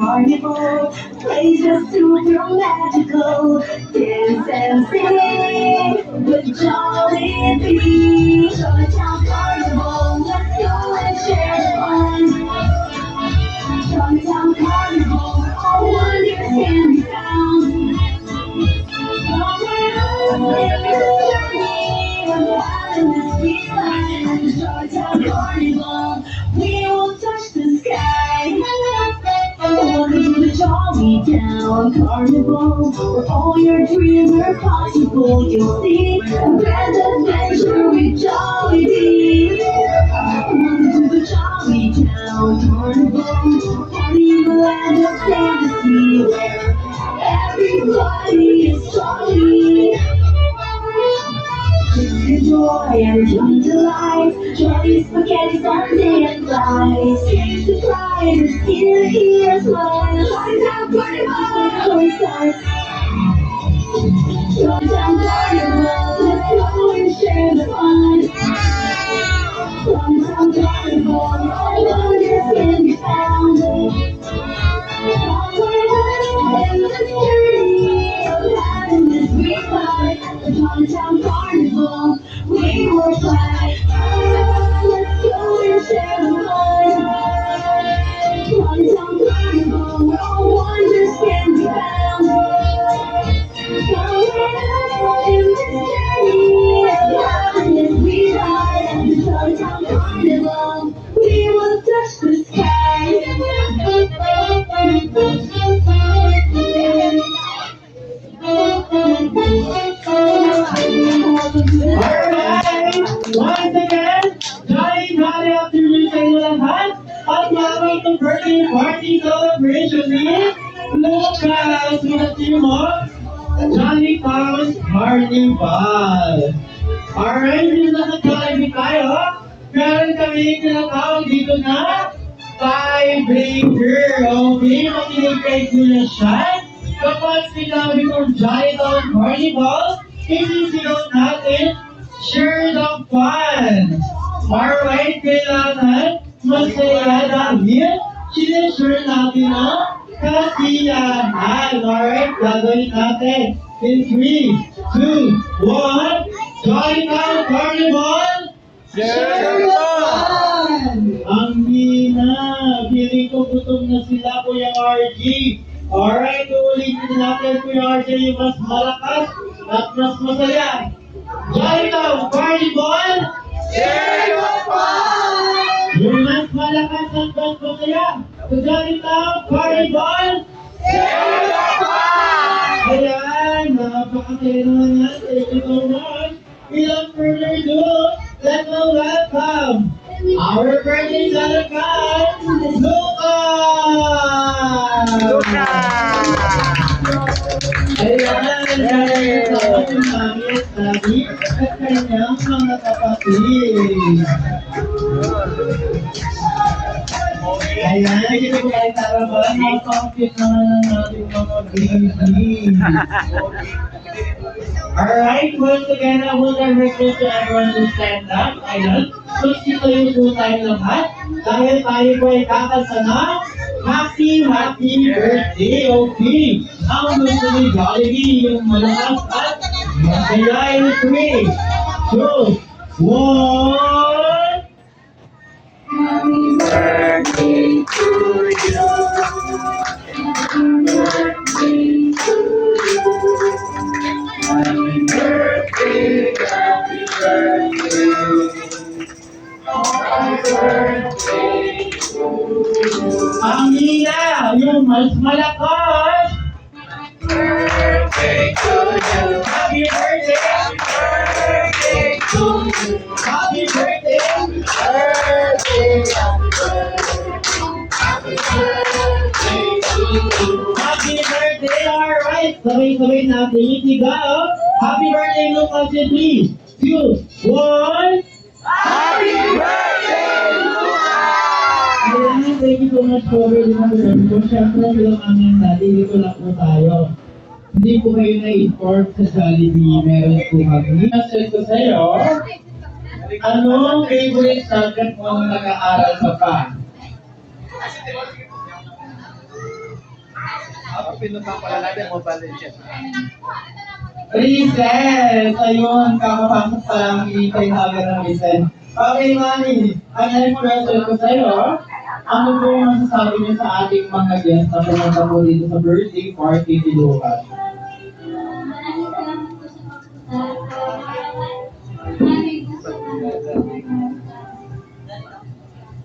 Carnival, places super magical, dance and sing with Jolly Bee. Chinatown Carnival, let's go and share fun. Chinatown Carnival, all wonders can be found. Come with us in this sweet life at the Chinatown Carnival. We will touch the sky. Welcome to the Jolly Town Carnival, where all your dreams are possible. You'll see a grand adventure with Jolly Bee. Welcome to the Jolly Town Carnival, party in the land of fantasy, where everybody is jolly. Enjoy and come to life. Jolly spaghetti, Sunday and fries. Taste the pride of here, smile. Chinatown Carnival, joy starts. Chinatown Carnival, let's go and share the fun. Chinatown Carnival, all wonders can be found. Come with us in this journey of having this great life at the Chinatown Carnival. We will fly. Let's go and share the fun. Chinatown Carnival, where all wonders can be found. Come with us in this journey of happiness. We ride at the Chinatown Carnival. We will touch the sky. Alright! Once again, jolly afternoon sa inyo lahat. At welcome to birthday party celebration ni Lucas with the team of Jolly Town Carnival. Alright, dito na sa Jollibee tayo. Meron kami tinatawag dito na tiebreaker. Okay, makinig nyo na siya. Kapag sinabi kong Jolly Town Carnival, isisigaw natin, share the fun! Alright, kailangan masaya dahil sinishare natin ang kasiyahan. Alright, gagawin natin in 3, 2, 1, Jolly Town Carnival! Share the fun! Ang hina, feeling ko gutom na sila, Kuya RG. Alright, uulitin natin, Kuya RG, yung mas malakas at mas masaya. Jolly Town Carnival! Share the fun! Yung mas malakas at mas masaya. Sa Jolly Town Carnival! Share the fun! Ayan, napakasaya naman yan. Thank you so much. Without further ado, let's welcome our birthday celebrant, Lucas! Ayan, dahil sa ating mami at daddy at kanyang mga kapatid. Ayan, hindi ko kayo tarapan. Napakapit naman ang ating mga baby. Alright, once again, I would like request to everyone to stand up. Ayan, magsitayo po tayo lahat. Dahil tayo po ay kakanta ng Happy Birthday, okay? Ang gusto ni Jollibee, yung malakas at masaya in 3, 2, 1. Happy birthday to you. Happy birthday to you. Happy birthday, happy birthday. Happy birthday to you. Ang hina, yung mas malakas. Birthday to you. Happy birthday, Happy birthday to you. happy birthday. Birthday, happy birthday. Happy birthday to you. Happy birthday, alright. Sabay-sabay natin itigaw. Happy birthday, Lucas, in 3, 2, 1. Happy birthday, Lucas! Ayan, thank you so much for the number. Siyempre, bilang aming daddy, dito lang po tayo. hindi po kayo na-inform sa Jollibee. Meron po kami. Question ko sa'yo, anong favorite subject mo nung nag-aaral ka pa? Ako pinunta pala natin Mobile Legends. Recess! Ayun, kakapasok pa lang hinihintay na agad ng recess. Okay, Mami. Ang next question ko sa'yo, ano po yung masasabi niyo sa ating mga guests na pumunta po dito sa birthday party ni Lucas?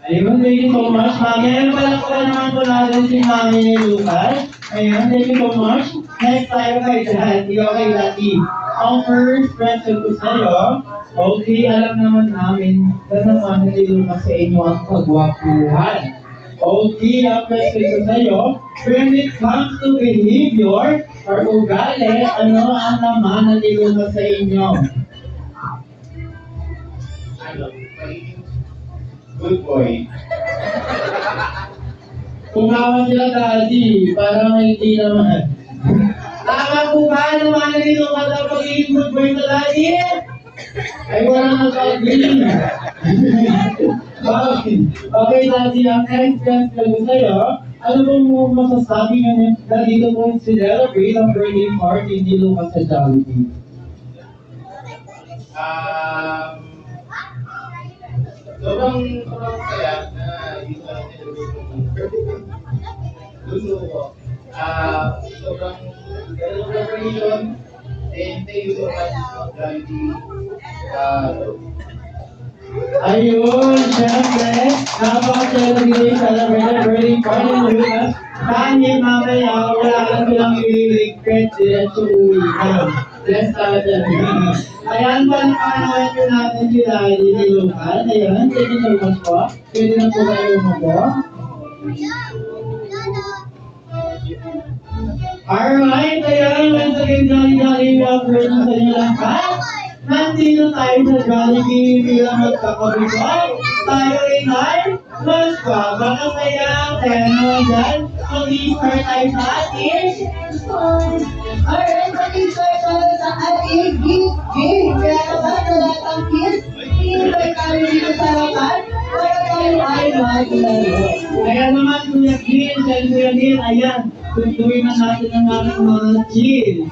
Ayun, thank you so much, Mami. Ayun, palakpakan naman po natin si Mami ni Lucas. Ayun, thank you so much. Next tayo kay Dad. Ikaw kay Daddy. Ang first question ko sa'yo, okay, alam naman namin na naman ni Lucas sa inyo ang kagwapuhan. Okay, ang question ko sa'yo, when it comes to behavior or ugali, ano ang naman ni Lucas sa inyo? Good boy. Tumawa sila daddy, parang hindi naman. Tama po ba naman dito ka sa pagiging good boy sa daddy? Ay wala nag-agree. Okay, daddy, ang next question ko sa'yo, ano mo masasabi nga na dito po celebrate ang birthday party ni Lucas sa Jollibee? Sobrang saya na dito na luto ko. Sobrang celebration and thank you so much Jollibee. Ayun, syempre, napaka-celebrate birthday party ni Lucas. Kahit mamaya, wala lang silang i-regret diretso uwi. Let's start that. Ayan, panawanan ko natin si Daddy ni Lucas. Ayan, thank you so much po. Pwede na po kayo umupo. Alright, ayan, once again, Jolly welcome sa inyo lahat. Nandito tayo sa Jollibee bilang magkakabigay. Tayo rin ay magpapakasaya. Kaya naman dyan, mag-i-start tayo sa ating Alright, mag-start tayo sa ating gift game. Kaya naman sa lahat ng kids, invite tayo dito sa harapan para tayo ay maglaro. Kaya naman, Kuya Gil, Kuya Gil, ayan, tutuloy na natin ang aming mga chill.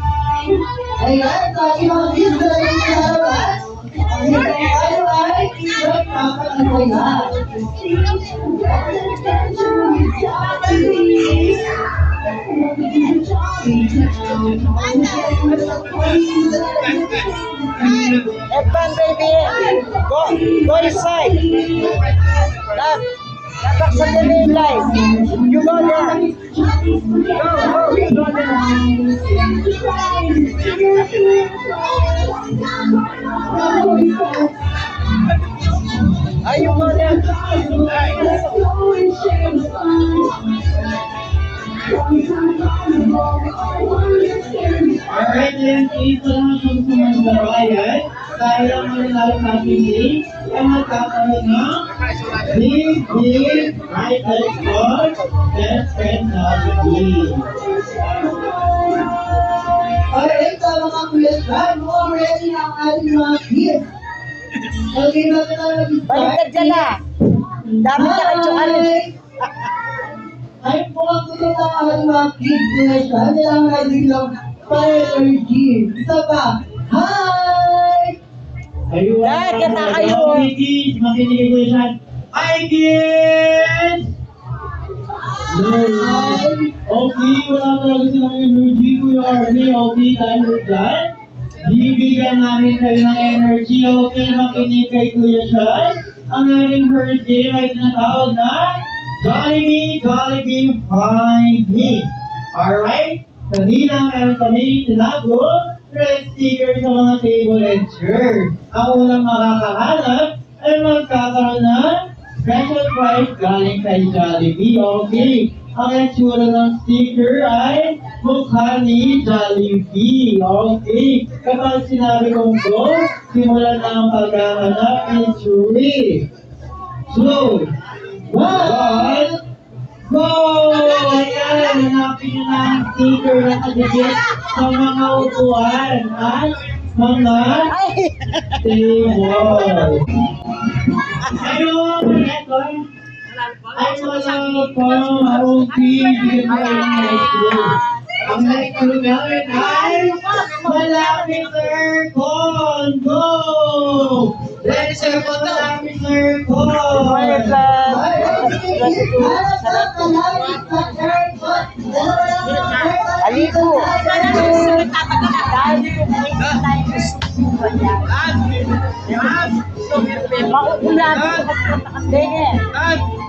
Ayan, sa ating mga kids na rin sa harapan, ang hintay tayo ay magpapakasaya. Advance baby, go inside. Back sa the main line. You go there. Go, you go there. Are you go there? Alright, then, ito naman kung sumaslaro ayan. Dahil ang mananalo natin din, ay magkakaroon ng big right spot, best friend Jollibee. Alright, sa mga kuya dyan, mukhang ready na ang ating mga kids. Okay, natin na mag-start. Baliktad dyan na. Dami ka kay Joanne. Ay, mukhang gusto na ang ating mga kids kuya dyan. Kailangan natin lang fire energy. Isa pa, hi! Ayun, Dad, kita kayo. Makinig ko yan. Hi, kids! Okay, wala talaga silang energy, Kuya Arnie. Okay, dahil dyan, bibigyan namin kayo ng energy. Okay, makinig kay Kuya Sean. Ang aming birthday ay tinatawag na Jollibee Find Me. Alright? Kanina meron kami tinago red sticker sa mga table and chair. Ang unang makakahanap ay magkakaroon ng special prize galing kay Jollibee. Okay. Ang itsura ng sticker ay mukha ni Jollibee. Okay. Kapag sinabi kong go, simulan na ang pagkahanap in 3, 2, 1, go! Ayan, hanapin nyo na ang sticker na kadikit sa mga upuan at mga Ay! table. Ayun, ito. Ay wala pa OP ang next clue namin ay Malapit Circle! Go! Let's circle Malapit Circle! Quiet lang. Aligo. Makukulan. Denge.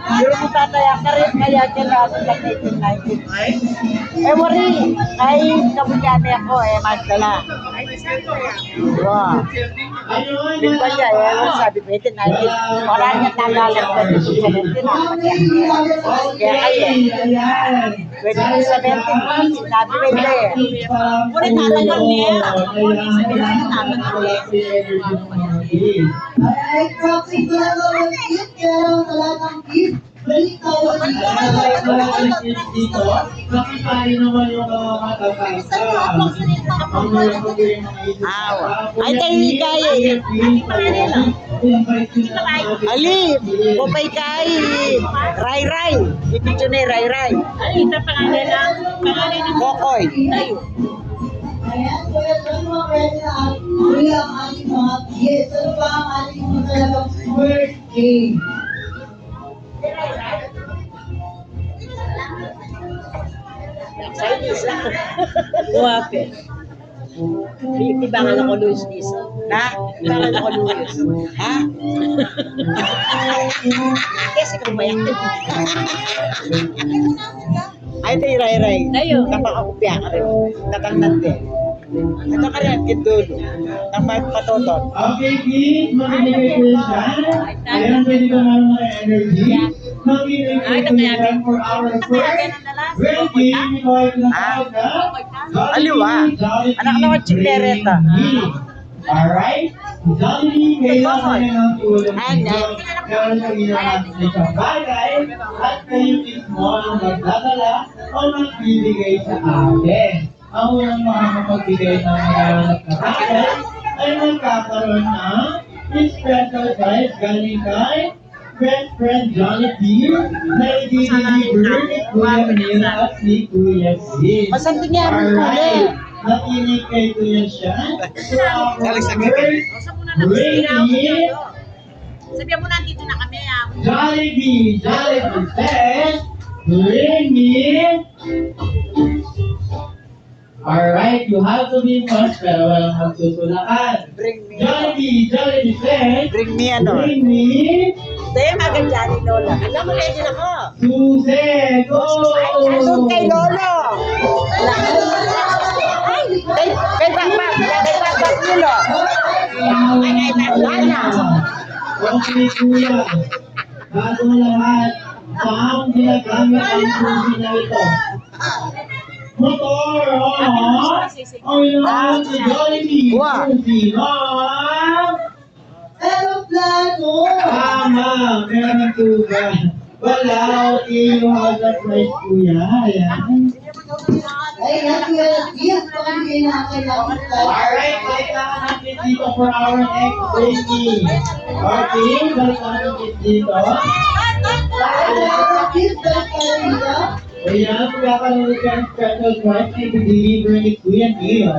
Pero mo tataya ka rin kaya kailangan lang 1990. Wari. Ay, kabudyate ako magdala. Wow. Ayun! Di ba niya, sabi ko, 1990. Wala niya tagalan ko dito sa 19. Kaya kayo, 2017, sinabi nila eh. Muna tatagal niya. Alright, Roxy, talaga mag-gift. Kaya talagang gift. Balik tayo. Dito, nakipali naman yung mga matatasa. Ang mga pagkain ng Ay, tayo kaya eh. Ali, kupay kay Ray Ray. Ipicture na Ray Ray. Ay, ito pangalan ng Kokoy. tayo. Ayan, kaya talagang mga ready na ang huli ang ating mga gift. Ano ba ang ating mga talagang birthday? Chinese. Guwape. Ibangan ako Luis Lisa. Na? Ibangan ako Luis. Ha? Kasi kung mayak din. Ay, tayo Ray Ray. Tayo. Napakakupya ka rin. Tatangnan din. Ito ka rin, kindulo. Tapos patotot. Okay, kids, makinig kayo dyan. Ayan, pwede ka naman mga energy. Makinig kayo dyan for our first ready. Aliwa. Anak naman chiklereta. Alright? Jollibee, kailangan nyo ng tulong. Ano? Meron sa inyo natin isang bagay at kayo mismo ang magdadala o magbibigay sa atin. Ang unang makakapagbigay ng malalap na bagay ay magkakaroon ng special prize galing kay best friend Jollibee na i-deliver ni Kuya Neil at ni Kuya Sid. Masanto niya ang huli. Alright, nakinig kay Kuya Sean. So, our first ready Sabihan mo na, dito na kami. Jollibee says, bring me. Alright, you have to be fast pero walang magsusulakan. Bring me. Jollibee says, Bring me ano? bring me Tayo agad dyan ni Lola. Alam mo, ready na ako. Suze. Go! Doon kay Lolo. Kay Bakbak. Kay Bakbak nilo. Ay, Lana. Okay, kuya. Bago lahat, saan ginagamit ang susi na ito? Motor, o yung si Jollibee, Wow. susi, Aeroplano! Tama, meron tuba. Wala, okay, yung other price, kuya. Ayan. Ay, kuya, gift. Pagkakagay na kailangan tayo. Alright, kailangan natin dito for our next breaking. Okay, balik natin dito. Ayan, gift. Balik tayo dito. Ayan, magkakaroon ka ng special prize na i-deliver ni Kuya Neil.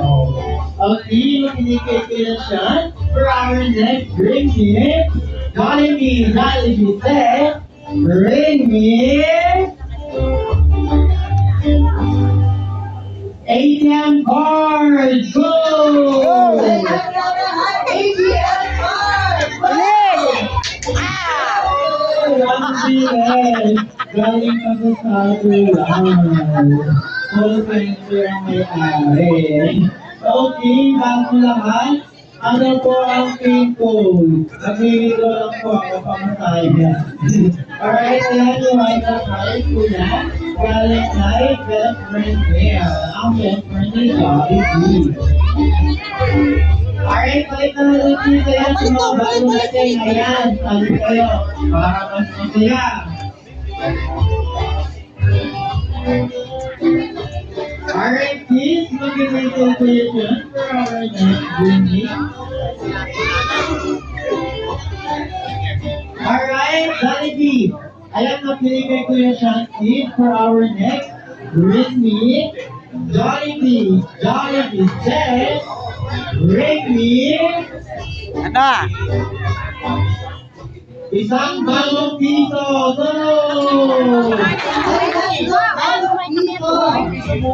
Okay, makinig kay Kuya Sean for our next breaking. Jollibee said, bring me ATM cards. Go! Ay, ATM card! Galing pa sa Sabulan. Full picture ang may-ari. Okay, bago lahat, ano po ang pin code? Nagigito lang po ako pamataya. Alright, ayan yung item card ko na. Galing kay best friend Bear. Ang best friend ni Jollibee. Alright, balik na natin dito yan sa mga bago natin. Ayan, sabi kayo, para mas masaya. Alright, please, mag-ibig celebration for our next winning. Alright, Jollibee. Ayan na pinigay ko yung Shanti for our next winning. Jollibee. Jollibee says, ring me Ano? isang bagong piso. Go!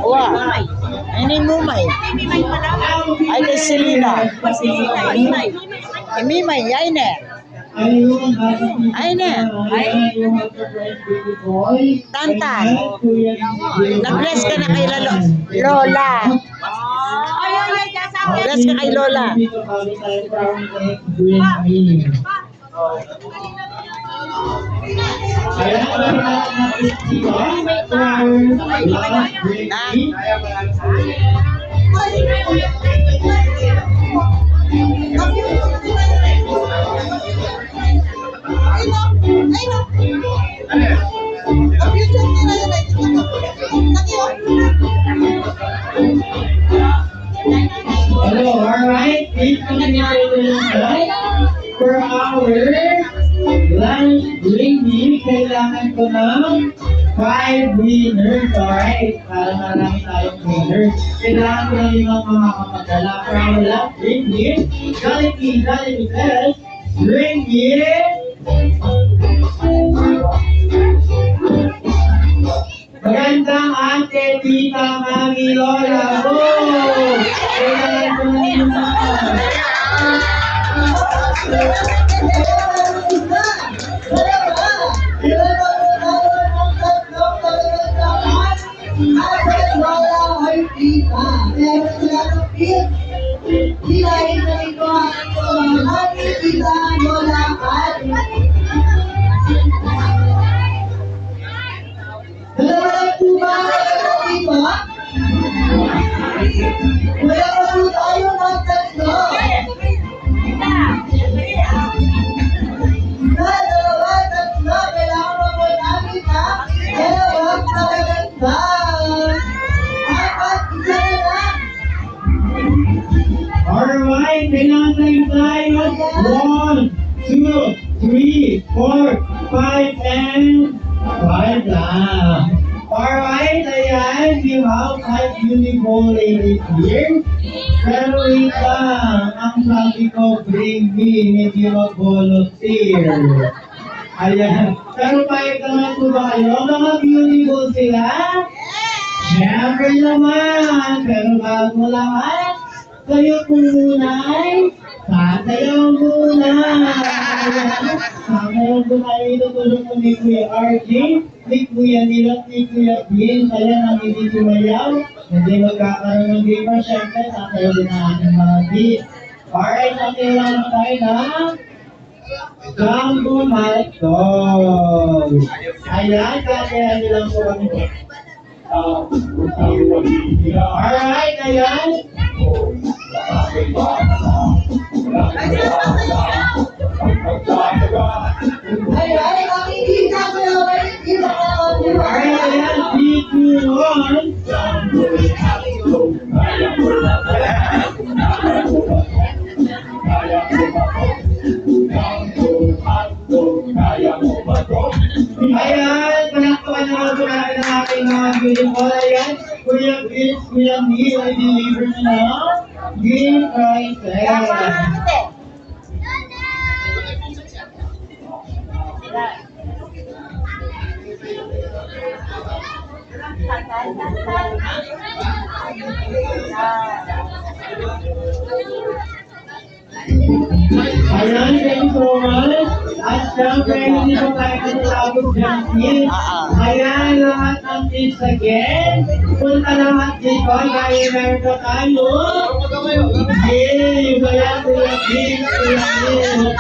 Uwa. Ay, ni Mumay. Ay, kay Selena. Mimay, ay ne. Ayun, bagong piso. Ay, ne. Ayun, baby boy. Tantan. Kuya Nag-bless ka na kay Lola. Bless ka kay Lola. Hello, alright. Please continue for our lunch ringing. Kailangan ko ng 5 winners, alright? Para marami tayong winners. Kailangan ko ng limang mga kamadala for our lunch ringing. Jollibee says, ringing. Magandang ate, tita, mami, lola, go! Kailangan ko ng limang. Alright, kailangan tayo 1, 2, 3, 4, 5, and 5 lang. Alright, ayan, we have 5 beautiful ladies here. Pero wait lang, ang sabi ko, bring me, hindi mag-volunteer. Ayan, pero payag naman po ba kayo? Mga beautiful sila? Siyempre naman, pero bago lahat, kayo po muna ay sasayaw muna. Sasayaw muna ito tulong mo ni Kuya RJ, ni Kuya Nilot, ni Kuya Bill. Kaya nang hindi sumayaw, hindi magkakaroon ng gamer. Siyempre, sasayaw din ang ating mga beat. Alright, sasayaw lang tayo na Jumbo Maltol. Ayan, kaya nyo lang po kami. Alright, ayan. Alright, ayan. 3, 2, 1. Ayan, panakpakan naman po natin ang ating mga beautiful. Ayan, Kuya Vince, Kuya Neil, ay deliver na green prizes. Ayan, thank you so much. At syempre, hindi ko tayo kasabot dyan, Neil. Ayan, lahat ng tips again. Punta lahat dito, dahil meron ka tayo. Yay! Kaya Kuya Vince, Kuya Neil,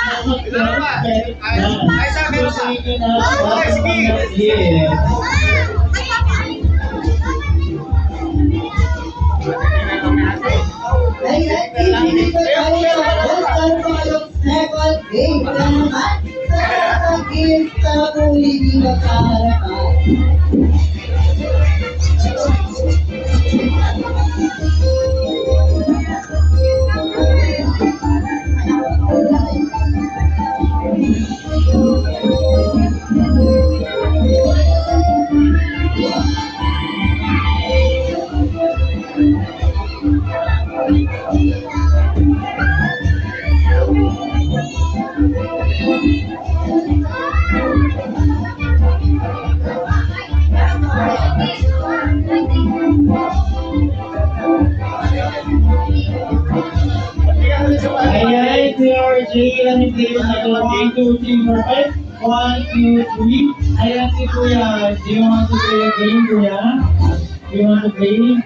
Second game, RJ, ilan yung players na ito? 1, 2, 3, 4, 5. 1, 2, 3. Ayan si Kuya. Do you want to play a game, Kuya? Do you want to play?